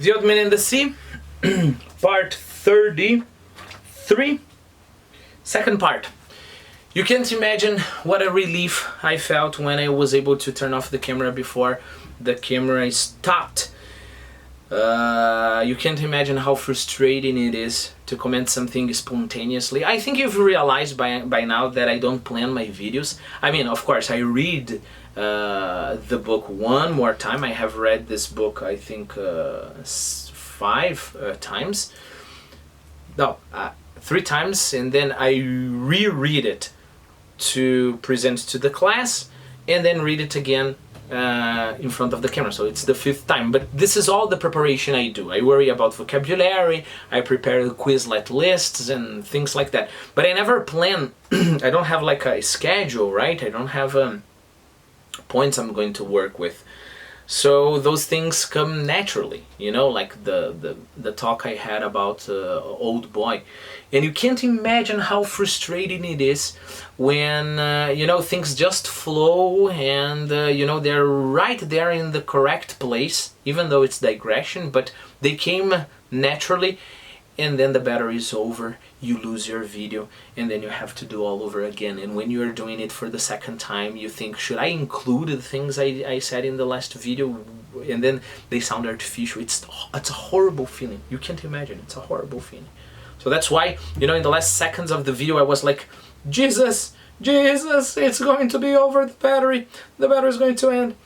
The Old Man and the Sea, part 33, second part. You can't imagine what a relief I felt when I was able to turn off the camera before the camera stopped. You can't imagine how frustrating it is to comment something spontaneously. I think you've realized by now that I don't plan my videos. I mean, of course, I read the book one more time. I have read this book, I think, 5 times. No, 3 times, and then I reread it to present to the class, and then read it again in front of the camera, so it's the 5th time. But this is all the preparation I do. I worry about vocabulary, I prepare Quizlet lists and things like that. But I never plan, I don't have like a schedule, right? I don't have points I'm going to work with. So those things come naturally, you know, like the talk I had about Old Boy. And you can't imagine how frustrating it is when, you know, things just flow and, you know, they're right there in the correct place, even though it's digression, but they came naturally, and then the battery is over, you lose your video, and then you have to do all over again. And when you're doing it for the 2nd time, you think, should I include the things I said in the last video? And then they sound artificial. It's a horrible feeling. You can't imagine. It's a horrible feeling. So that's why, you know, in the last seconds of the video, I was like, Jesus, Jesus, it's going to be over, the battery is going to end.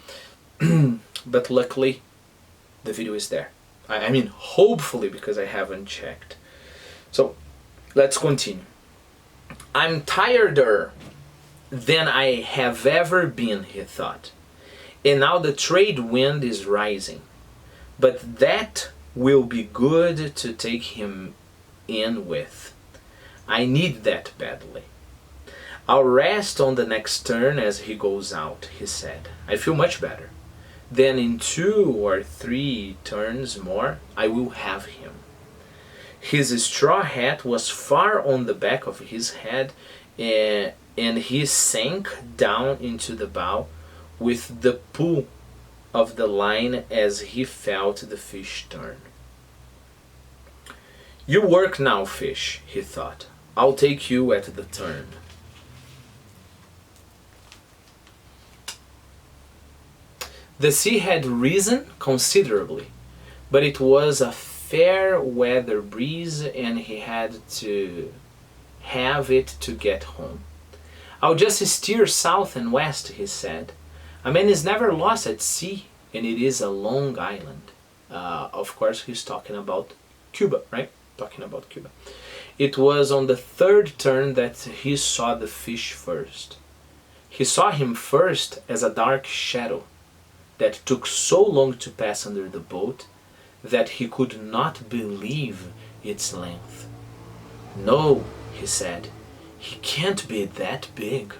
But luckily, the video is there. I mean, hopefully, because I haven't checked. So, let's continue. I'm tireder than I have ever been, he thought. And now the trade wind is rising. But that will be good to take him in with. I need that badly. I'll rest on the next turn as he goes out, he said. I feel much better. Then in 2 or 3 turns more, I will have him. His straw hat was far on the back of his head, and he sank down into the bow with the pull of the line as he felt the fish turn. You work now, fish, he thought. I'll take you at the turn. The sea had risen considerably, but it was a fair weather breeze and he had to have it to get home. I'll just steer south and west, he said. A man is never lost at sea, and it is a long island. Of course, he's talking about Cuba, right? Talking about Cuba. It was on the 3rd turn that he saw the fish first. He saw him first as a dark shadow that took so long to pass under the boat that he could not believe its length. No, he said, he can't be that big.